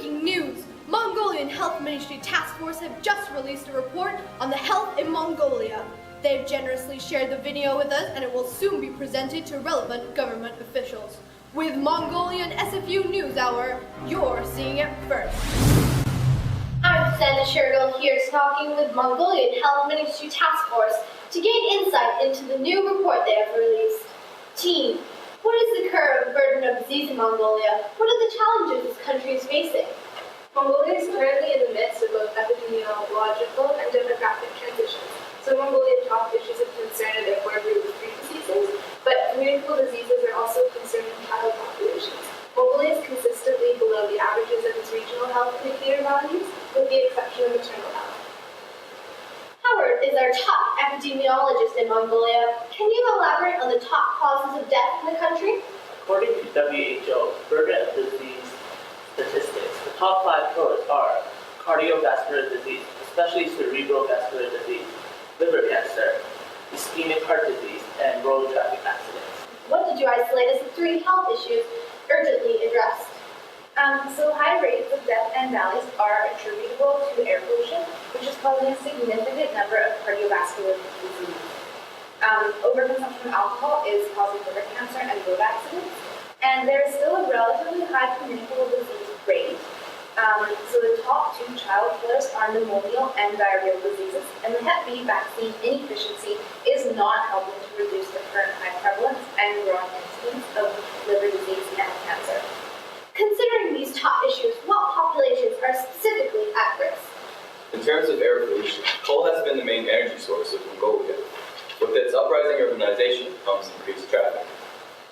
Breaking news! Mongolian Health Ministry Task Force have just released a report on the health in Mongolia. They've generously shared the video with us and it will soon be presented to relevant government officials. With Mongolian SFU News Hour, you're seeing it first. I'm Sandra Shergill here talking with Mongolian Health Ministry Task Force to gain insight into the new report they have released. Team, what is the current burden of disease in Mongolia? What are the challenges this country is facing? Mongolia is currently in the midst of both epidemiological and demographic transitions. So Mongolian top issues of concern are therefore breed-free diseases, but communicable diseases are also concerning child populations. Mongolia is consistently below the averages of its regional health indicator values, with the exception of maternal health. Howard is our top epidemiologist in Mongolia. Can you elaborate on the top causes of death in the country? According to WHO burden of disease statistics, the top 5 killers are cardiovascular disease, especially cerebrovascular disease, liver cancer, ischemic heart disease, and road traffic accidents. What did you isolate as the 3 health issues urgently addressed? So high rates of death and valleys are attributable to air pollution, which is causing a significant number of cardiovascular disease. Overconsumption of alcohol is causing liver cancer and road accidents, and there is still a relatively high communicable disease rate. So the top 2 child killers are pneumonial and diarrheal diseases, and the Hep B vaccine inefficiency is not helping to reduce the current high prevalence and growing incidence of liver disease and cancer. Considering these top issues, what populations are specifically at risk? In terms of air pollution, coal has been the main energy source of Mongolia. With its uprising urbanization comes increased traffic.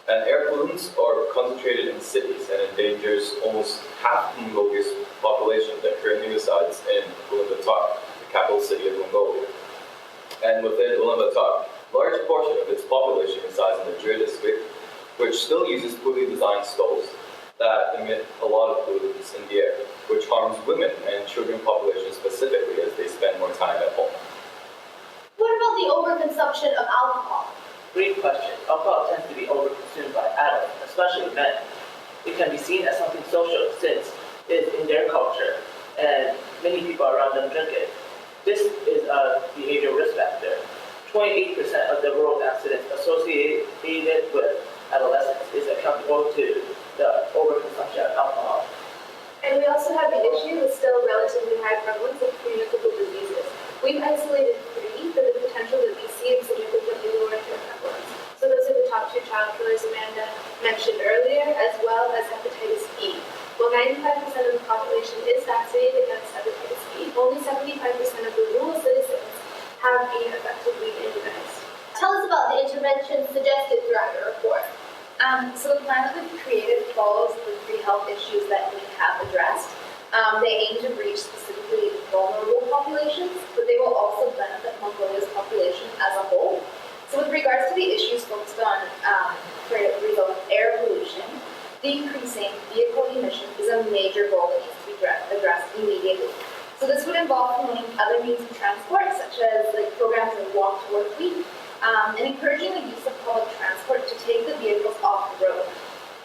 And air pollutants are concentrated in cities and endangers almost half of Mongolia's population that currently resides in Ulaanbaatar, the capital city of Mongolia. And within Ulaanbaatar, a large portion of its population resides in the Jur district, which still uses poorly designed stoves that emit a lot of pollutants in the air, which harms women and children populations specifically as they spend more time at home. What about the overconsumption of alcohol? Great question. Alcohol tends to be overconsumed by adults, especially men. It can be seen as something social since it is in their culture and many people around them drink it. This is a behavioral risk factor. 28% of the road accidents associated with adolescents is accountable to the overconsumption of alcohol. And we also have the issue with still relatively high prevalence of communicable diseases. We've isolated 3 for the potential that we see in significantly lower prevalence. So those are the top 2 child killers Amanda mentioned earlier, as well as hepatitis B. While 95% of the population is vaccinated against hepatitis B, only 75% of the rural citizens have been effectively immunized. Tell us about the interventions suggested throughout your report. So the plan that we've created follows the 3 health issues that we have addressed. They aim to reach specifically vulnerable populations, but they will also benefit Mongolia's population as a whole. So with regards to the issues focused on, for example, air pollution, decreasing vehicle emissions is a major goal that needs to be addressed immediately. So this would involve promoting other means of transport, such as programs like Walk to Work Week, and encouraging the use of public transport to take the vehicles off the road.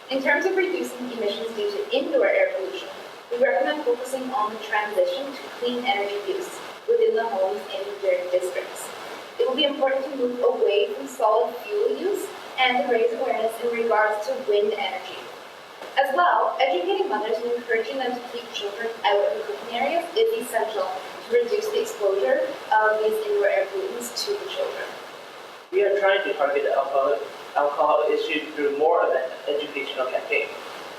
In terms of reducing emissions due to indoor air pollution, we recommend focusing on the transition to clean energy use within the homes in Jur districts. It will be important to move away from solid fuel use and to raise awareness in regards to wind energy. As well, educating mothers and encouraging them to keep children out of the cooking areas is essential to reduce the exposure of these indoor air pollutants to the children. We are trying to target the alcohol issue through more of an educational campaign.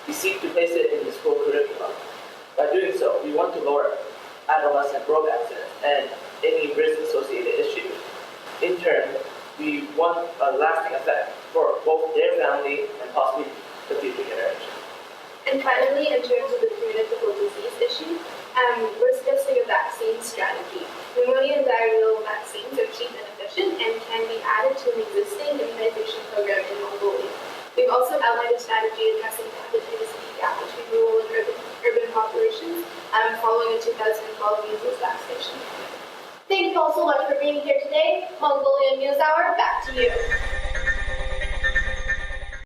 We seek to place it in the school curriculum. By doing so, we want to lower adolescent road accidents and any risk-associated issues. In turn, we want a lasting effect for both their family and possibly the future generation. And finally, in terms of the communicable disease issue, we're suggesting a vaccine strategy. Pneumonia and diarrheal vaccines are cheap and efficient and can be added to an existing immunization program in Mongolia. We've also outlined a strategy addressing the hepatitis B gap between rural and urban populations following a 2012 measles vaccination. Thank you all so much for being here today. Mongolian News Hour, back to you.